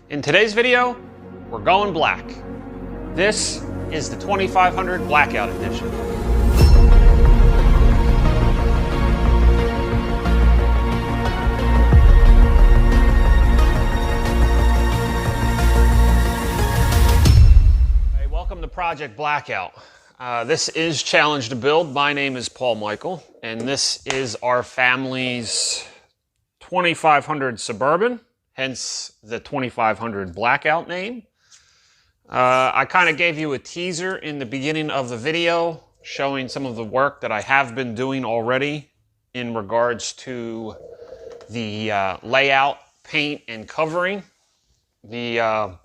In today's video, we're going black. This is the 2500 Blackout Edition. Hey, welcome to Project Blackout. This is Challenge to Build. My name is Paul Michael, and this is our family's 2500 Suburban. Hence the 2500 Blackout name. I kind of gave you a teaser in the beginning of the video showing some of the work that I have been doing already in regards to the layout, paint, and covering. The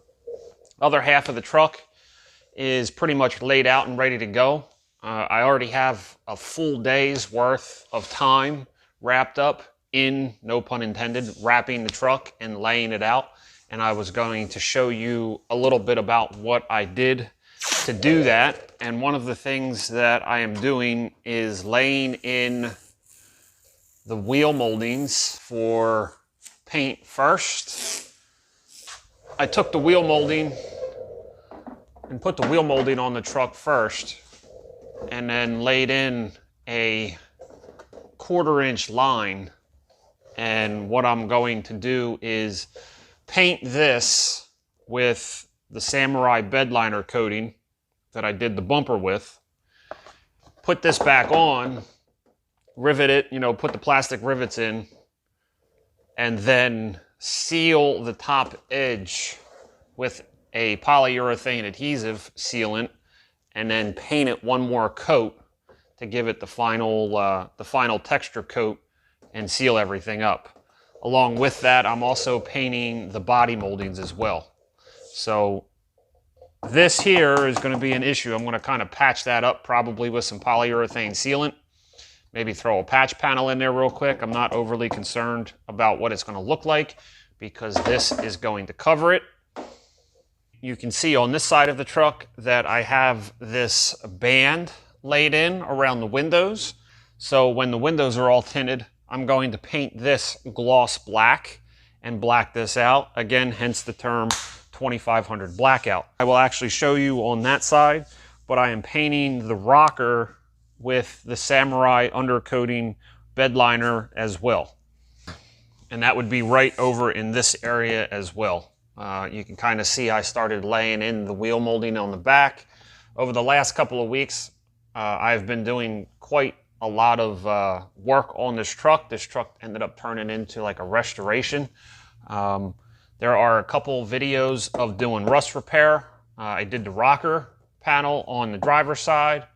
other half of the truck is pretty much laid out and ready to go. I already have a full day's worth of time wrapped up in, no pun intended, wrapping the truck and laying it out. And I was going to show you a little bit about what I did to do that. And one of the things that I am doing is laying in the wheel moldings for paint first. I took the wheel molding and put the wheel molding on the truck first, and then laid in a 1/4-inch line. And what I'm going to do is paint this with the Samurai Bedliner coating that I did the bumper with. Put this back on, rivet it, put the plastic rivets in, and then seal the top edge with a polyurethane adhesive sealant, and then paint it one more coat to give it the final texture coat and seal everything up. Along with that, I'm also painting the body moldings as well. So this here is going to be an issue. I'm going to kind of patch that up probably with some polyurethane sealant. Maybe throw a patch panel in there real quick. I'm not overly concerned about what it's going to look like because this is going to cover it. You can see on this side of the truck that I have this band laid in around the windows. So when the windows are all tinted, I'm going to paint this gloss black and black this out. Again, hence the term 2500 Blackout. I will actually show you on that side, but I am painting the rocker with the Samurai undercoating Bedliner as well. And that would be right over in this area as well. You can kind of see I started laying in the wheel molding on the back. Over the last couple of weeks, I've been doing quite a lot of work on this truck. This truck ended up turning into like a restoration. There are a couple videos of doing rust repair. I did the rocker panel on the driver's side.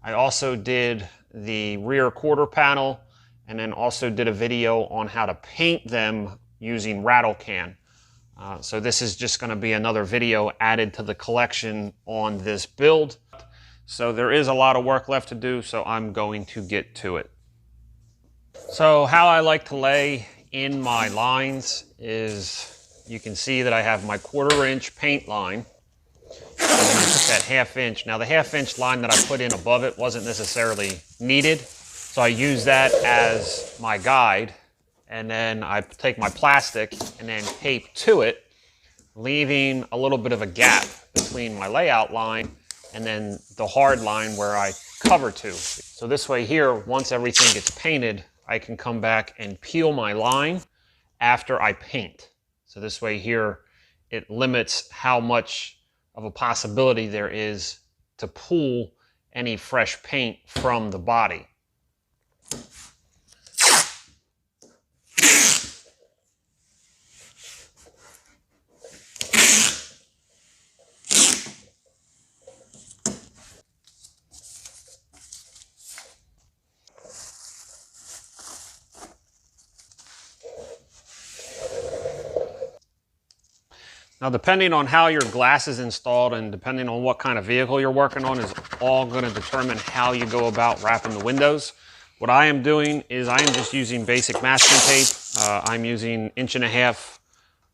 I also did the rear quarter panel, and then also did a video on how to paint them using RATTLE can. So this is just going to be another video added to the collection on this build. So there is a lot of work left to do, so I'm going to get to it. So how I like to lay in my lines is, you can see that I have my 1/4-inch paint line, and then I took that 1/2 inch. Now the 1/2 inch line that I put in above it wasn't necessarily needed, so I use that as my guide, and then I take my plastic and then tape to it, leaving a little bit of a gap between my layout line and then the hard line where I cover to. So this way here, once everything gets painted, I can come back and peel my line after I paint. So this way here, it limits how much of a possibility there is to pull any fresh paint from the body. Now, depending on how your glass is installed and depending on what kind of vehicle you're working on is all going to determine how you go about wrapping the windows. What I am doing is I am just using basic masking tape. I'm using 1.5-inch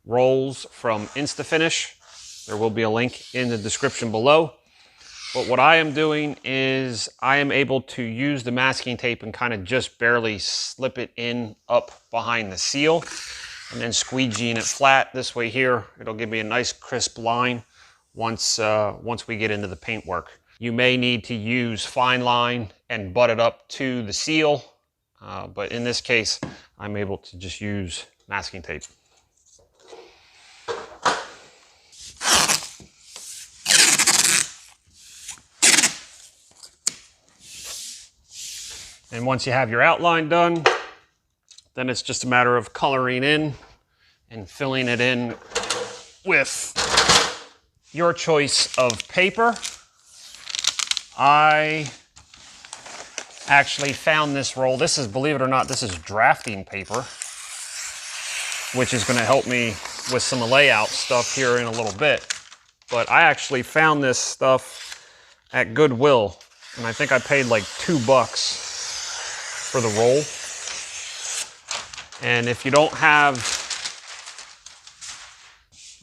rolls from Insta Finish. There will be a link in the description below. But what I am doing is I am able to use the masking tape and kind of just barely slip it in up behind the seal. and then squeegeeing it flat this way here. It'll give me a nice crisp line once we get into the paint work. You may need to use fine line and butt it up to the seal, but in this case, I'm able to just use masking tape. And once you have your outline done, then it's just a matter of coloring in and filling it in with your choice of paper. I actually found this roll. This is, believe it or not, this is drafting paper, which is going to help me with some layout stuff here in a little bit. But I actually found this stuff at Goodwill, and I think I paid like $2 for the roll. And if you don't have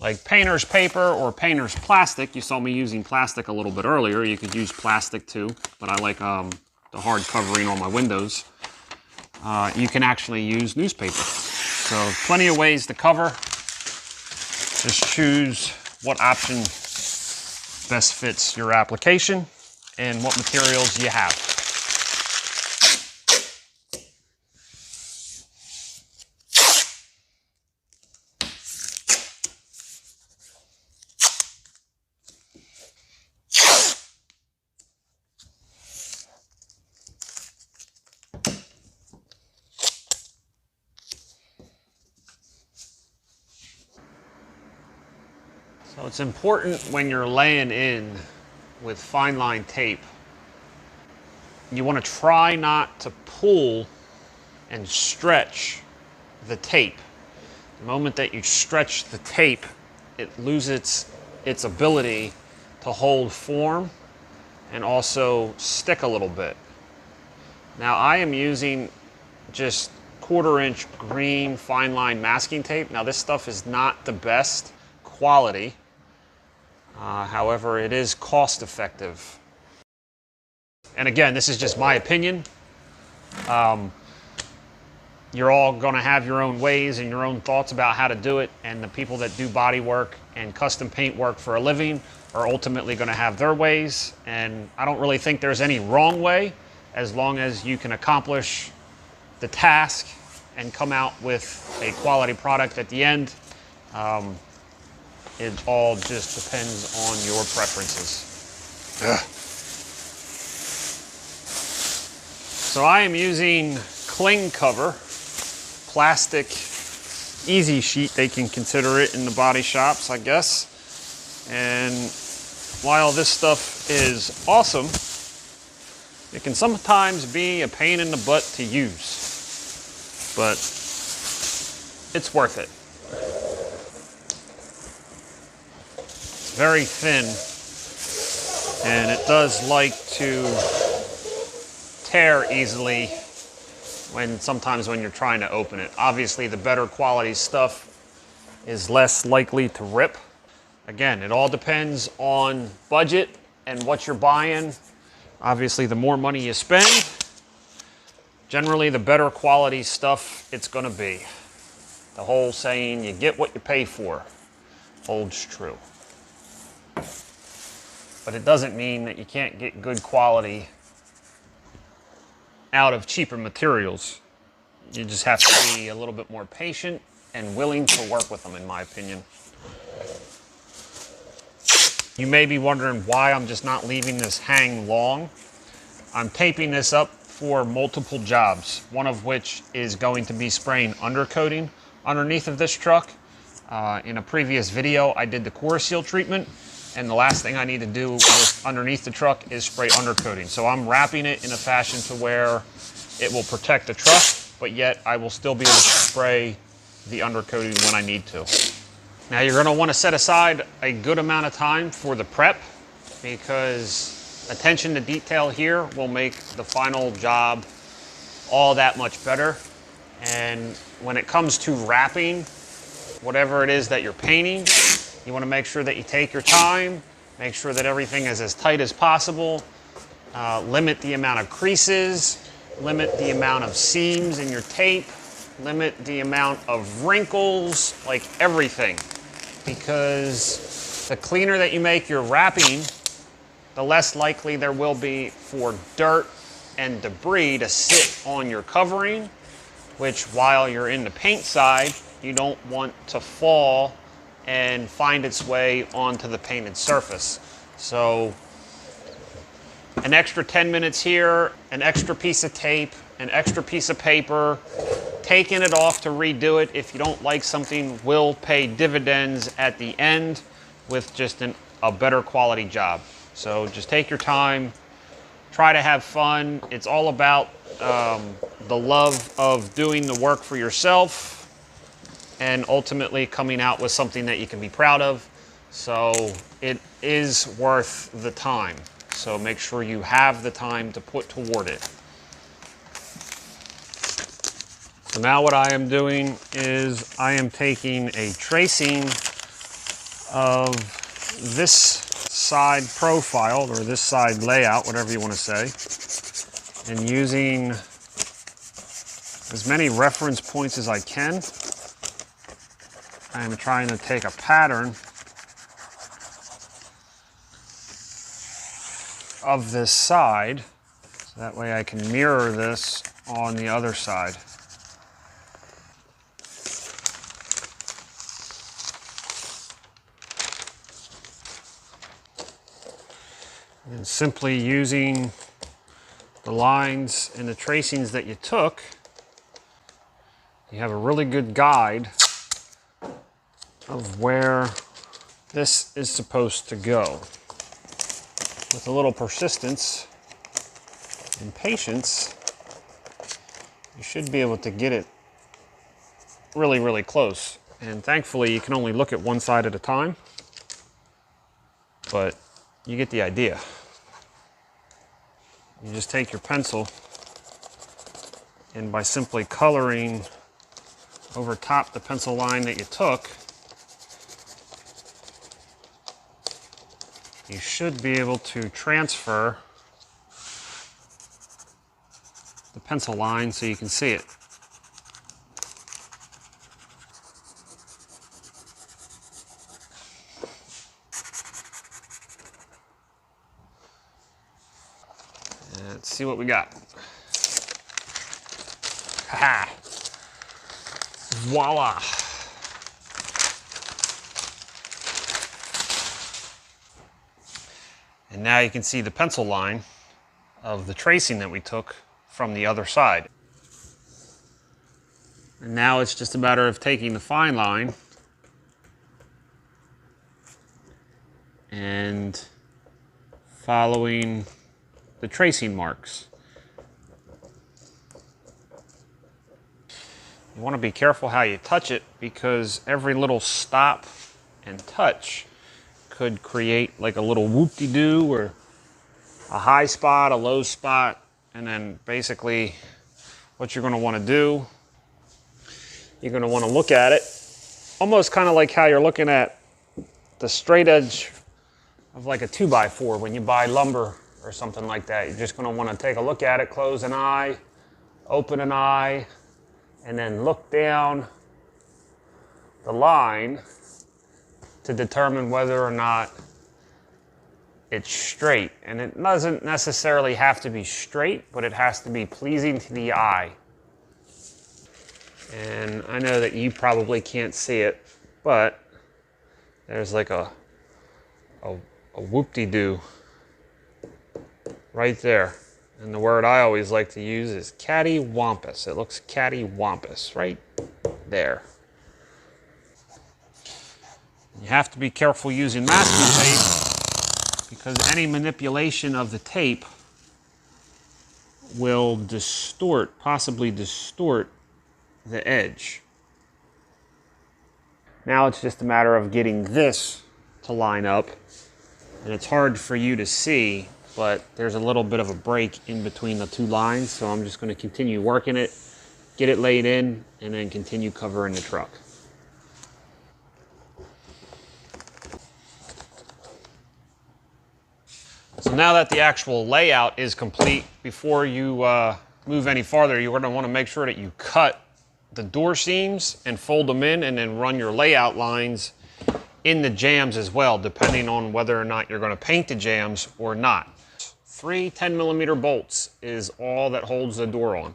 like painter's paper or painter's plastic, you saw me using plastic a little bit earlier, you could use plastic too, but I like the hard covering on my windows. You can actually use newspaper. So plenty of ways to cover. Just choose what option best fits your application and what materials you have. So it's important when you're laying in with fine line tape, you want to try not to pull and stretch the tape. The moment that you stretch the tape, it loses its ability to hold form and also stick a little bit. Now I am using just 1/4 inch green fine line masking tape. Now this stuff is not the best quality. However, it is cost effective. And again, this is just my opinion. You're all going to have your own ways and your own thoughts about how to do it. And the people that do body work and custom paint work for a living are ultimately going to have their ways. And I don't really think there's any wrong way, as long as you can accomplish the task and come out with a quality product at the end. It all just depends on your preferences. Ugh. So I am using cling cover, plastic easy sheet, they can consider it in the body shops, I guess. And while this stuff is awesome, it can sometimes be a pain in the butt to use, but it's worth it. Very thin, and it does like to tear easily sometimes when you're trying to open it. Obviously, the better quality stuff is less likely to rip. Again, it all depends on budget and what you're buying. Obviously, the more money you spend, generally the better quality stuff it's going to be. The whole saying, you get what you pay for, holds true. But it doesn't mean that you can't get good quality out of cheaper materials. You just have to be a little bit more patient and willing to work with them, in my opinion. You may be wondering why I'm just not leaving this hang long. I'm taping this up for multiple jobs, one of which is going to be spraying undercoating underneath of this truck. In a previous video, I did the core seal treatment, and the last thing I need to do underneath the truck is spray undercoating. So I'm wrapping it in a fashion to where it will protect the truck, but yet I will still be able to spray the undercoating when I need to. Now you're going to want to set aside a good amount of time for the prep, because attention to detail here will make the final job all that much better. And when it comes to wrapping whatever it is that you're painting, you want to make sure that you take your time, make sure that everything is as tight as possible, limit the amount of creases, limit the amount of seams in your tape, limit the amount of wrinkles, like everything. Because the cleaner that you make your wrapping, the less likely there will be for dirt and debris to sit on your covering, which while you're in the paint side, you don't want to fall and find its way onto the painted surface. So an extra 10 minutes here, an extra piece of tape, an extra piece of paper, taking it off to redo it if you don't like something will pay dividends at the end with just a better quality job. So just take your time, try to have fun. It's all about the love of doing the work for yourself and ultimately coming out with something that you can be proud of. So it is worth the time. So make sure you have the time to put toward it. So now what I am doing is I am taking a tracing of this side profile, or this side layout, whatever you want to say, and using as many reference points as I can. I am trying to take a pattern of this side, so that way I can mirror this on the other side. And simply using the lines and the tracings that you took, you have a really good guide of where this is supposed to go. With a little persistence and patience, you should be able to get it really, really close. And thankfully, you can only look at one side at a time, but you get the idea. You just take your pencil, and by simply coloring over top the pencil line that you took, you should be able to transfer the pencil line so you can see it. Let's see what we got. Ha! Voila! And now you can see the pencil line of the tracing that we took from the other side. And now it's just a matter of taking the fine line and following the tracing marks. You want to be careful how you touch it, because every little stop and touch could create like a little whoop-de-doo, or a high spot, a low spot, and then basically what you're going to want to do, you're going to want to look at it almost kind of like how you're looking at the straight edge of like a 2x4 when you buy lumber or something like that. You're just going to want to take a look at it, close an eye, open an eye, and then look down the line to determine whether or not it's straight. And it doesn't necessarily have to be straight, but it has to be pleasing to the eye. And I know that you probably can't see it, but there's like a whoop-de-doo right there. And the word I always like to use is cattywampus. It looks cattywampus right there. You have to be careful using masking tape, because any manipulation of the tape will distort, possibly distort the edge. Now it's just a matter of getting this to line up, and it's hard for you to see, but there's a little bit of a break in between the two lines, so I'm just going to continue working it, get it laid in, and then continue covering the truck. So now that the actual layout is complete, before you move any farther, you're going to want to make sure that you cut the door seams and fold them in, and then run your layout lines in the jambs as well, depending on whether or not you're going to paint the jambs or not. 3 10mm bolts is all that holds the door on.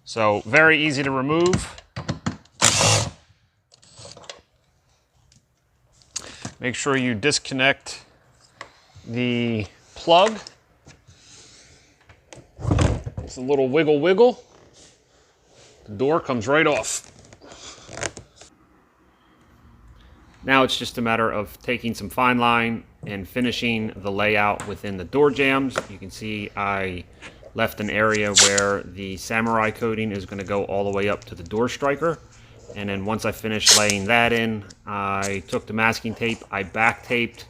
So very easy to remove. Make sure you disconnect the plug. It's a little wiggle wiggle. The door comes right off. Now it's just a matter of taking some fine line and finishing the layout within the door jambs. You can see I left an area where the samurai coating is going to go all the way up to the door striker. And then once I finished laying that in, I took the masking tape, I back taped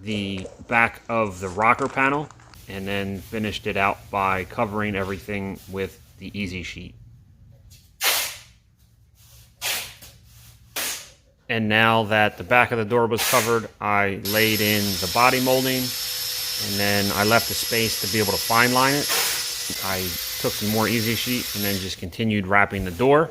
the back of the rocker panel, and then finished it out by covering everything with the Easy Sheet. And now that the back of the door was covered, I laid in the body molding, and then I left a space to be able to fine line it. I took some more Easy Sheet and then just continued wrapping the door.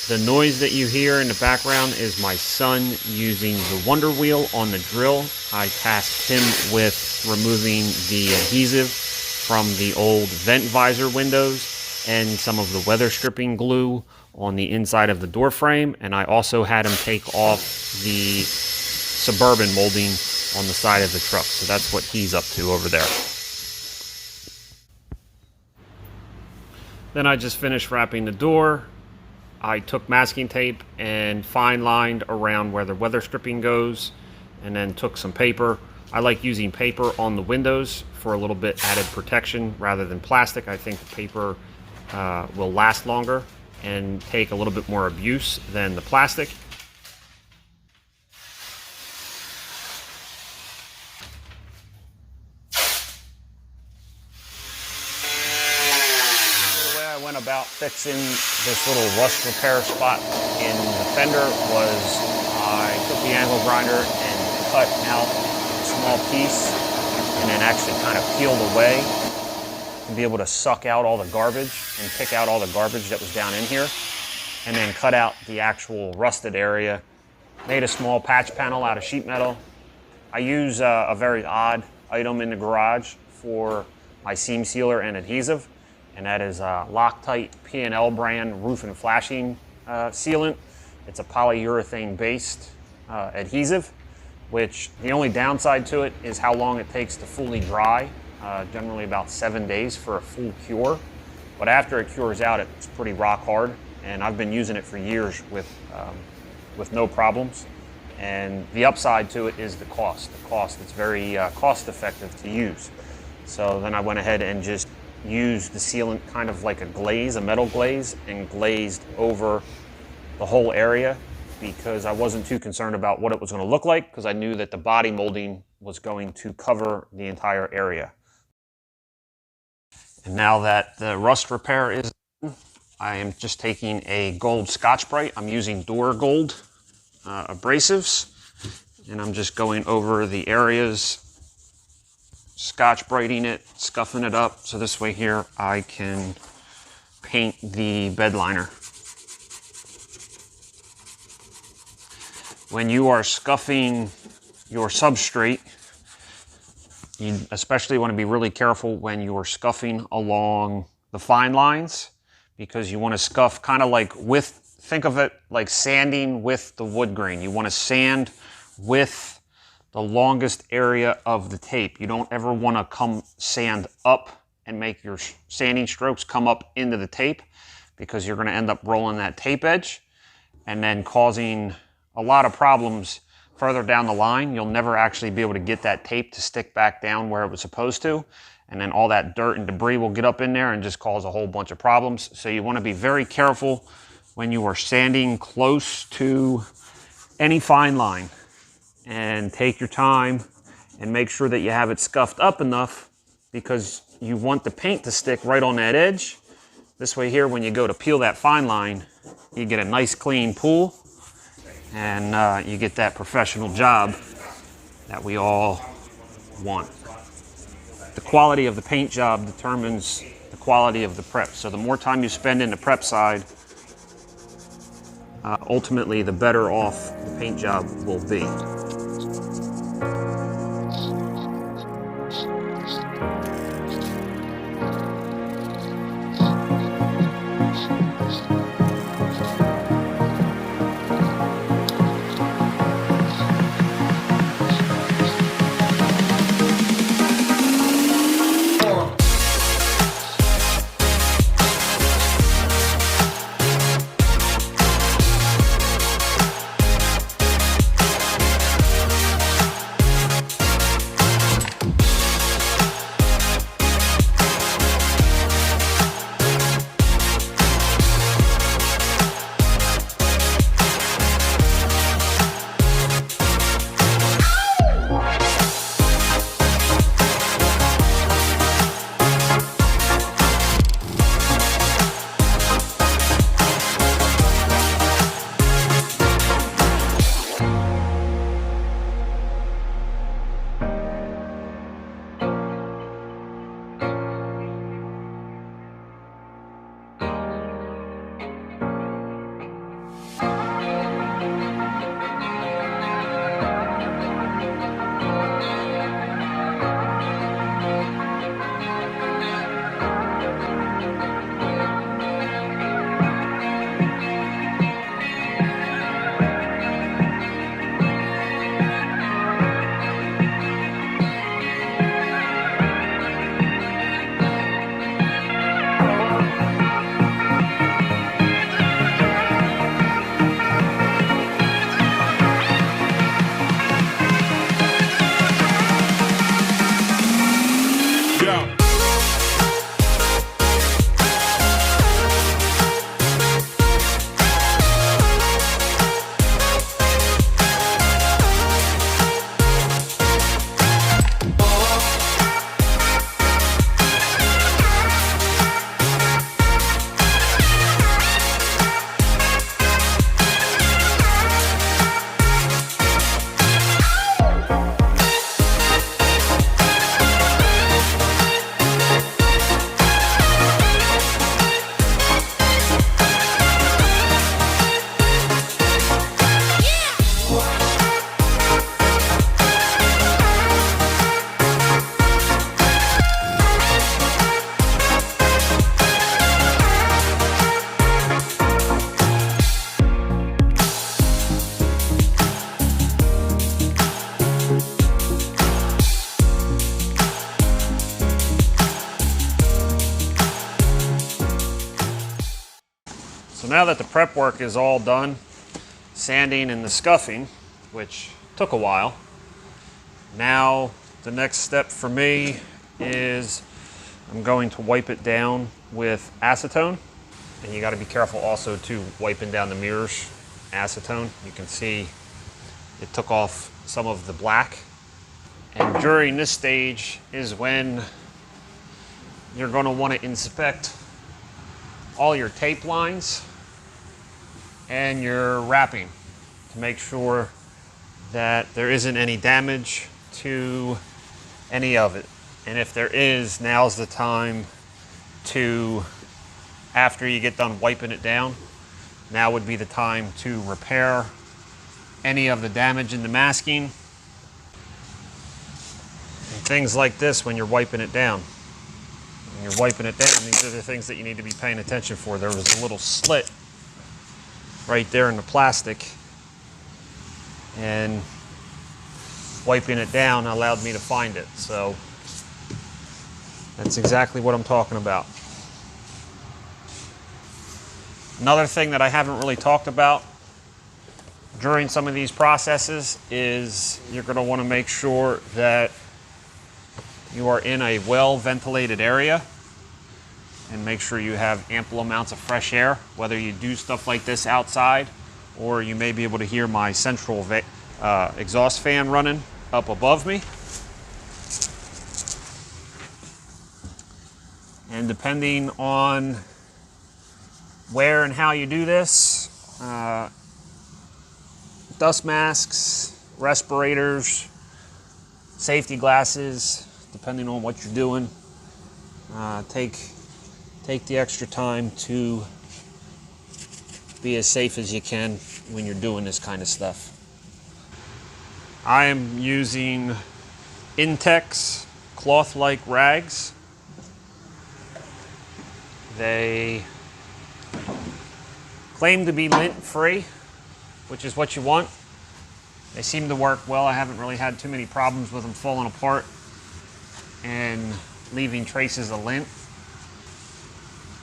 The noise that you hear in the background is my son using the Wonder Wheel on the drill. I tasked him with removing the adhesive from the old vent visor windows and some of the weather stripping glue on the inside of the door frame. And I also had him take off the Suburban molding on the side of the truck. So that's what he's up to over there. Then I just finished wrapping the door. I took masking tape and fine lined around where the weather stripping goes, and then took some paper. I like using paper on the windows for a little bit added protection rather than plastic. I think the paper will last longer and take a little bit more abuse than the plastic. About fixing this little rust repair spot in the fender was I took the angle grinder and cut out a small piece and then actually kind of peeled away to be able to suck out all the garbage and pick out all the garbage that was down in here, and then cut out the actual rusted area. Made a small patch panel out of sheet metal. I use a very odd item in the garage for my seam sealer and adhesive, and that is Loctite P&L brand roof and flashing sealant. It's a polyurethane based adhesive, which the only downside to it is how long it takes to fully dry, generally about 7 days for a full cure. But after it cures out, it's pretty rock hard, and I've been using it for years with no problems. And the upside to it is the cost. It's very cost effective to use. So then I went ahead and just used the sealant kind of like a glaze, a metal glaze, and glazed over the whole area because I wasn't too concerned about what it was going to look like, because I knew that the body molding was going to cover the entire area. And now that the rust repair is done, I am just taking a gold Scotch-Brite. I'm using Dura gold abrasives, and I'm just going over the areas, Scotch-Briting it, scuffing it up, so this way here I can paint the Bedliner. When you are scuffing your substrate, you especially want to be really careful when you are scuffing along the fine lines, because you want to scuff kind of like with, think of it like sanding with the wood grain. You want to sand with the longest area of the tape. You don't ever want to come sand up and make your sanding strokes come up into the tape, because you're going to end up rolling that tape edge and then causing a lot of problems further down the line. You'll never actually be able to get that tape to stick back down where it was supposed to, and then all that dirt and debris will get up in there and just cause a whole bunch of problems. So you want to be very careful when you are sanding close to any fine line, and take your time and make sure that you have it scuffed up enough, because you want the paint to stick right on that edge. This way here, when you go to peel that fine line, you get a nice clean pool, and you get that professional job that we all want. The quality of the paint job determines quality of the prep. So the more time you spend in the prep side, ultimately the better off the paint job will be. So now that the prep work is all done, sanding and the scuffing, which took a while, now the next step for me is I'm going to wipe it down with acetone. And you got to be careful also too, wiping down the mirrors. Acetone, you can see it took off some of the black. And during this stage is when you're going to want to inspect all your tape lines and your wrapping to make sure that there isn't any damage to any of it. And if there is, now's the time to, after you get done wiping it down, now would be the time to repair any of the damage in the masking. And things like this when you're wiping it down. When you're wiping it down, these are the things that you need to be paying attention for. There was a little slit right there in the plastic, and wiping it down allowed me to find it. So that's exactly what I'm talking about. Another thing that I haven't really talked about during some of these processes is you're going to want to make sure that you are in a well-ventilated area and make sure you have ample amounts of fresh air, whether you do stuff like this outside or you may be able to hear my central exhaust fan running up above me. And depending on where and how you do this, dust masks, respirators, safety glasses, depending on what you're doing, take take the extra time to be as safe as you can when you're doing this kind of stuff. I am using Intex cloth-like rags. They claim to be lint-free, which is what you want. They seem to work well. I haven't really had too many problems with them falling apart and leaving traces of lint.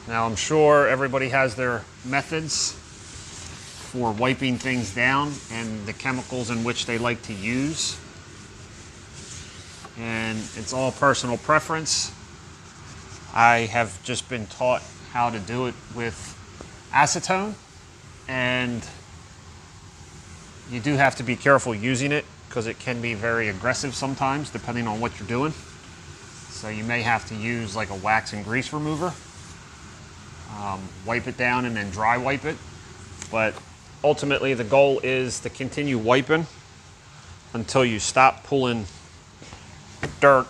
Now, I'm sure everybody has their methods for wiping things down and the chemicals in which they like to use. And it's all personal preference. I have just been taught how to do it with acetone, and you do have to be careful using it because it can be very aggressive sometimes depending on what you're doing. So you may have to use like a wax and grease remover. Wipe it down and then dry wipe it. But ultimately the goal is to continue wiping until you stop pulling dirt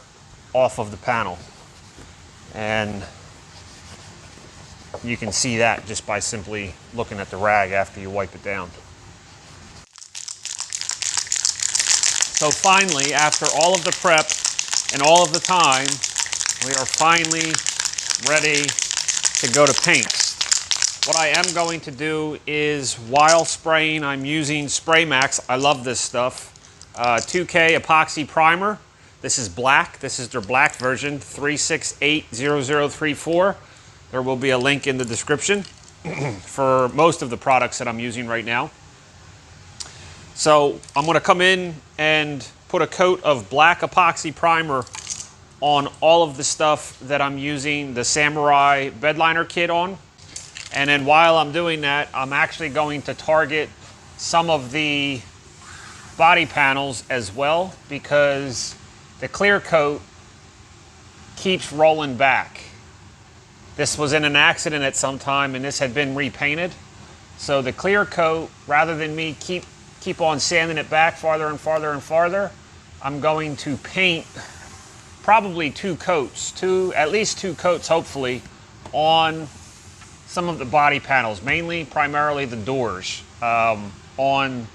off of the panel. And you can see that just by simply looking at the rag after you wipe it down. So finally, after all of the prep and all of the time, we are finally ready to go to paints. What I am going to do is, while spraying, I'm using Spray Max. I love this stuff. 2K epoxy primer. This is black. This is their black version, 3680034. There will be a link in the description for most of the products that I'm using right now. So I'm going to come in and put a coat of black epoxy primer on all of the stuff that I'm using the Samurai Bedliner kit on. And then while I'm doing that, I'm actually going to target some of the body panels as well, because the clear coat keeps rolling back. This was in an accident at some time and this had been repainted. So the clear coat, rather than me keep on sanding it back farther and farther and farther, I'm going to paint probably two coats, at least two coats hopefully, on some of the body panels, primarily the doors, on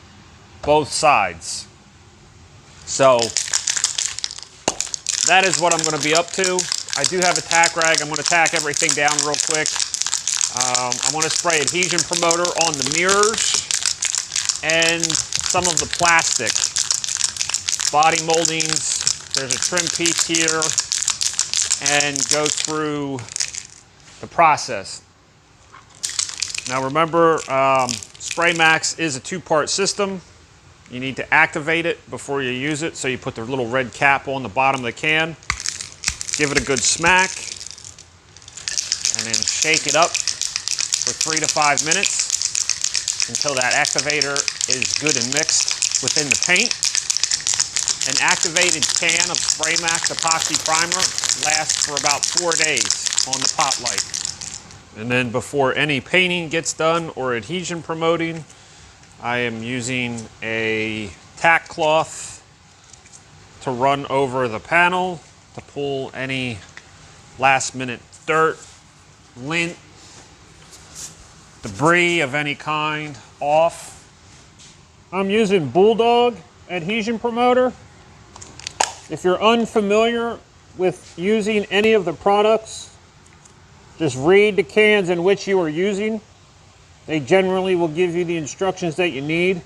both sides. So that is what I'm going to be up to. I do have a tack rag. I'm going to tack everything down real quick. I'm going to spray adhesion promoter on the mirrors and some of the plastic body moldings. There's a trim piece here, and go through the process. Now remember, Spray Max is a two-part system. You need to activate it before you use it, so you put the little red cap on the bottom of the can, give it a good smack, and then shake it up for 3 to 5 minutes until that activator is good and mixed within the paint. An activated can of Spray Max epoxy primer lasts for about 4 days on the pot light. And then before any painting gets done or adhesion promoting, I am using a tack cloth to run over the panel to pull any last minute dirt, lint, debris of any kind off. I'm using Bulldog adhesion promoter. If you're unfamiliar with using any of the products, just read the cans in which you are using. They generally will give you the instructions that you need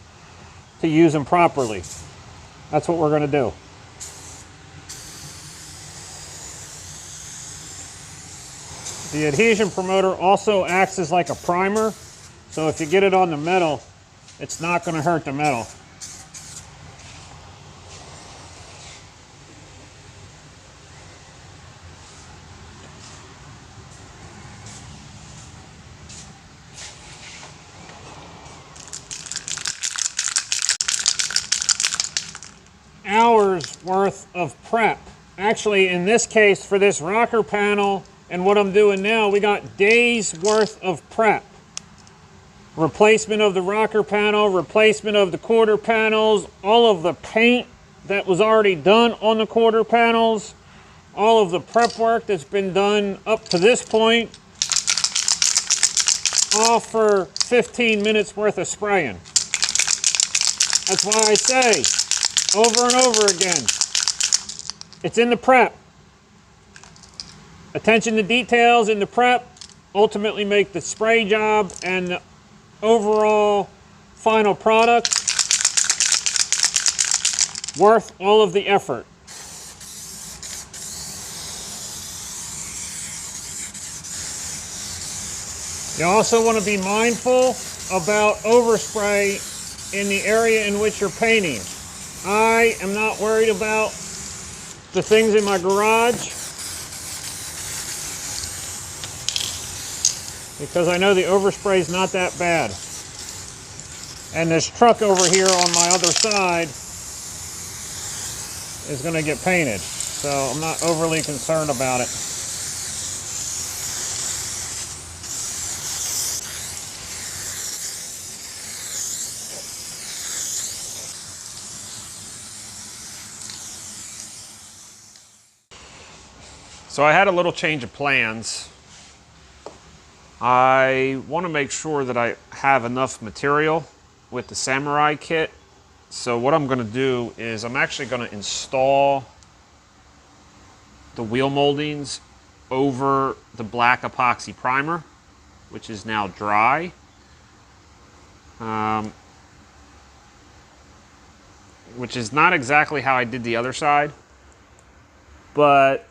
to use them properly. That's what we're going to do. The adhesion promoter also acts as like a primer, so if you get it on the metal, it's not going to hurt the metal. Hours worth of prep. Actually, in this case, for this rocker panel and what I'm doing now, we got days worth of prep. Replacement of the rocker panel, replacement of the quarter panels, all of the paint that was already done on the quarter panels, all of the prep work that's been done up to this point, all for 15 minutes worth of spraying. That's why I say over and over again, it's in the prep. Attention to details in the prep ultimately make the spray job and the overall final product worth all of the effort. You also want to be mindful about overspray in the area in which you're painting. I am not worried about the things in my garage because I know the overspray is not that bad. And this truck over here on my other side is going to get painted, so I'm not overly concerned about it. So I had a little change of plans. I want to make sure that I have enough material with the Samurai kit. So what I'm going to do is I'm actually going to install the wheel moldings over the black epoxy primer, which is now dry. Which is not exactly how I did the other side, but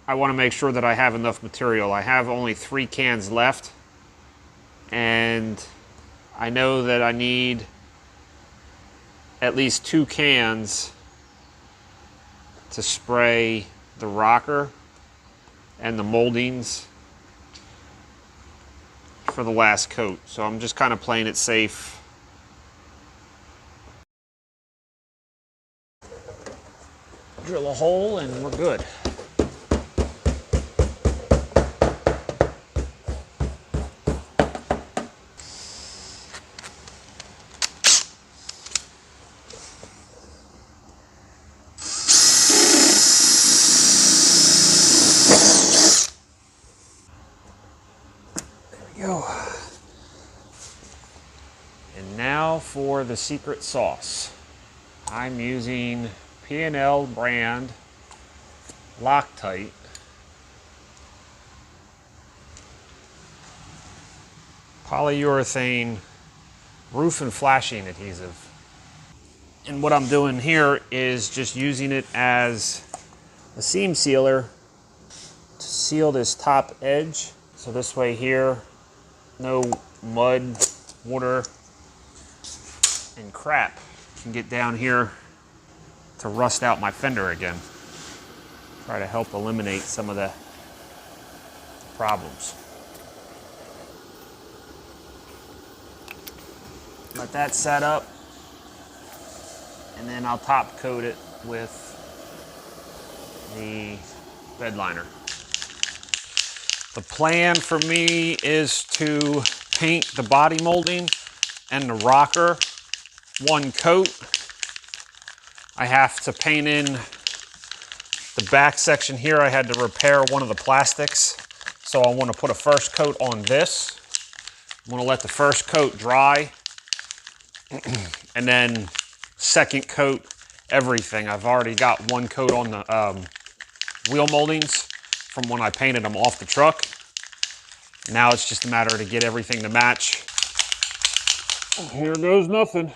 I want to make sure that I have enough material. I have only 3 cans left, and I know that I need at least 2 cans to spray the rocker and the moldings for the last coat. So I'm just kind of playing it safe. Drill a hole and we're good. And now for the secret sauce. I'm using P&L brand Loctite polyurethane roof and flashing adhesive. And what I'm doing here is just using it as a seam sealer to seal this top edge. So this way here, no mud, water, and crap can get down here to rust out my fender again. Try to help eliminate some of the problems. Let that set up, and then I'll top coat it with the Bedliner. The plan for me is to paint the body molding and the rocker one coat. I have to paint in the back section here. I had to repair one of the plastics, so I want to put a first coat on this. I'm going to let the first coat dry and then second coat everything. I've already got one coat on the wheel moldings from when I painted them off the truck. Now it's just a matter to get everything to match. Here goes nothing.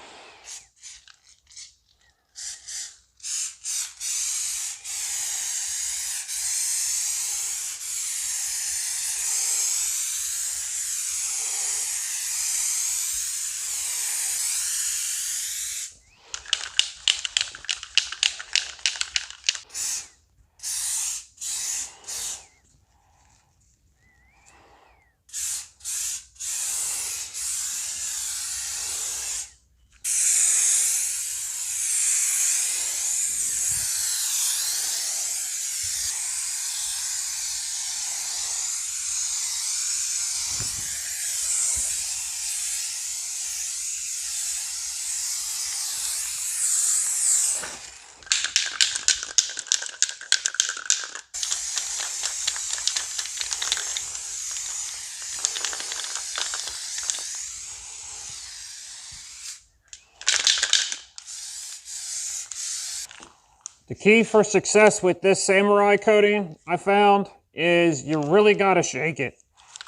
The key for success with this samurai coating, I found, is you really got to shake it.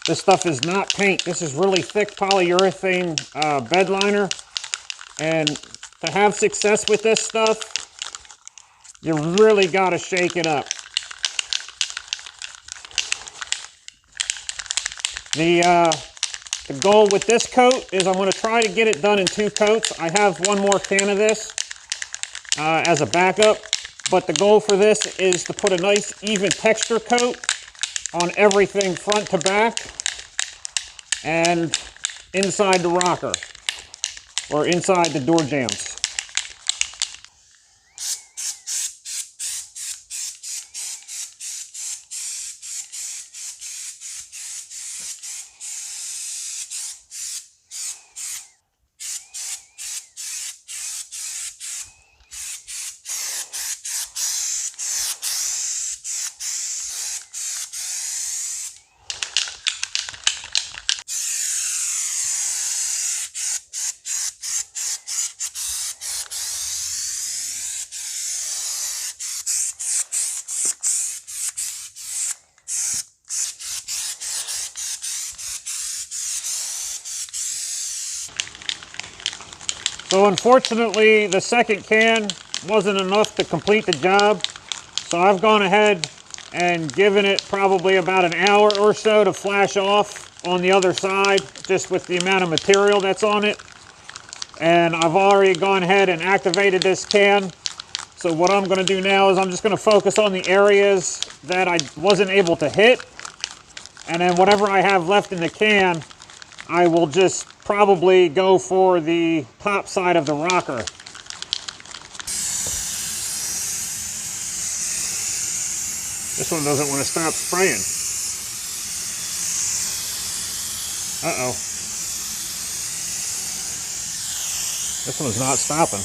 This stuff is not paint. This is really thick polyurethane bed liner. And to have success with this stuff, you really got to shake it up. The goal with this coat is I'm going to try to get it done in 2 coats. I have one more can of this as a backup. But the goal for this is to put a nice even texture coat on everything front to back and inside the rocker or inside the door jambs. So unfortunately, the second can wasn't enough to complete the job. So I've gone ahead and given it probably about an hour or so to flash off on the other side, just with the amount of material that's on it. And I've already gone ahead and activated this can. So what I'm going to do now is I'm just going to focus on the areas that I wasn't able to hit. And then whatever I have left in the can, I will just probably go for the top side of the rocker. This one doesn't want to stop spraying. Uh-oh. This one's not stopping.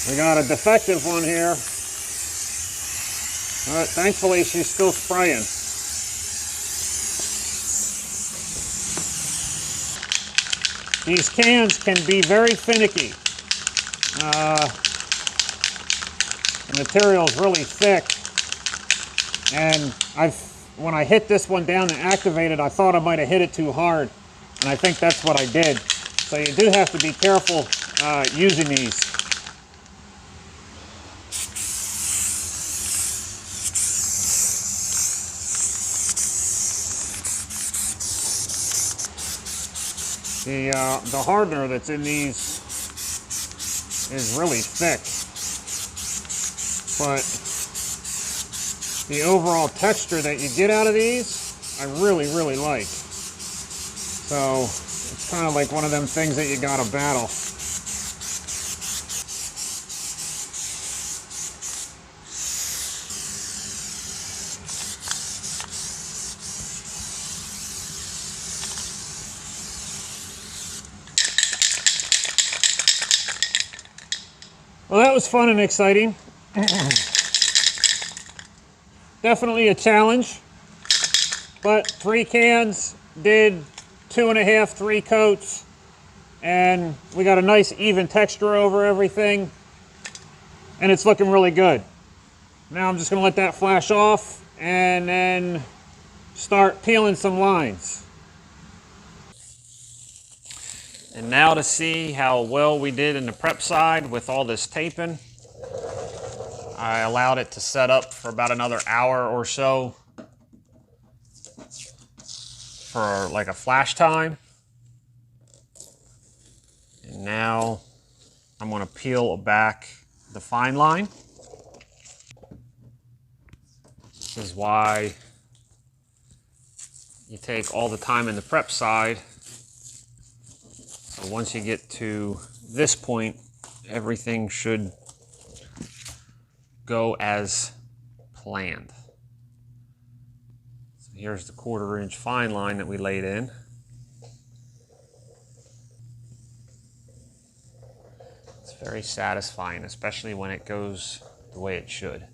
We got a defective one here. But thankfully she's still spraying. These cans can be very finicky. The material's really thick. And when I hit this one down and activated, I thought I might have hit it too hard. And I think that's what I did. So you do have to be careful using these. The hardener that's in these is really thick, but the overall texture that you get out of these, I really, really like. So it's kind of like one of them things that you gotta battle. Well, that was fun and exciting. Definitely a challenge, but 3 cans did 2.5, 3 coats, and we got a nice even texture over everything, and it's looking really good. Now I'm just going to let that flash off and then start peeling some lines. And now to see how well we did in the prep side with all this taping. I allowed it to set up for about another hour or so for like a flash time. And now I'm going to peel back the fine line. This is why you take all the time in the prep side. So once you get to this point, everything should go as planned. So here's the 1/4 inch fine line that we laid in. It's very satisfying, especially when it goes the way it should.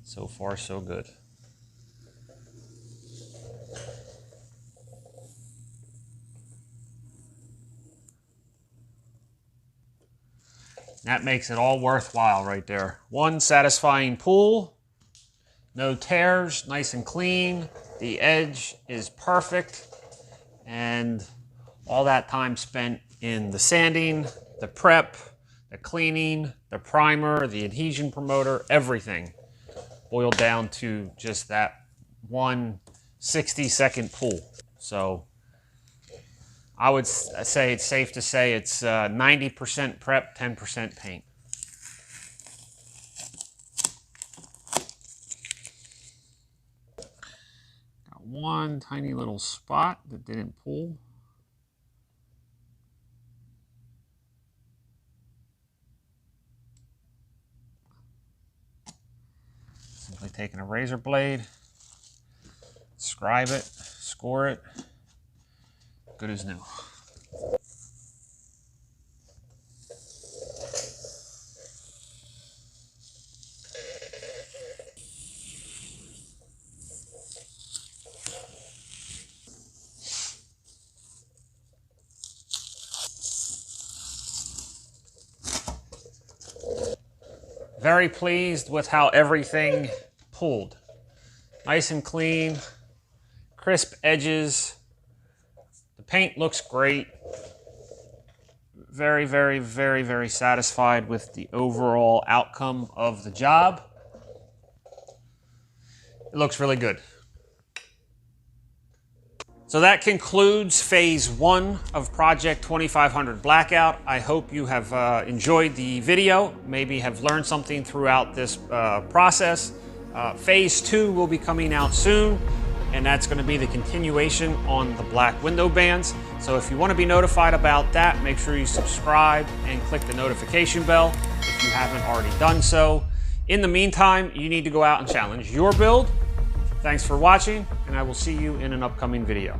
So far, so good. That makes it all worthwhile right there. One satisfying pull, no tears, nice and clean. The edge is perfect, and all that time spent in the sanding, the prep, the cleaning, the primer, the adhesion promoter, everything boiled down to just that one 60-second pull. So I would say it's safe to say it's 90% prep, 10% paint. Got one tiny little spot that didn't pull. Simply taking a razor blade, scribe it, score it, good as new. Very pleased with how everything pulled. Nice and clean, crisp edges. The paint looks great. Very, very, very, very satisfied with the overall outcome of the job. It looks really good. So that concludes phase 1 of Project 2500 Blackout. I hope you have enjoyed the video, maybe have learned something throughout this process. Phase 2 will be coming out soon, and that's going to be the continuation on the black window bands. So if you want to be notified about that, make sure you subscribe and click the notification bell if you haven't already done so. In the meantime, you need to go out and challenge your build. Thanks for watching, and I will see you in an upcoming video.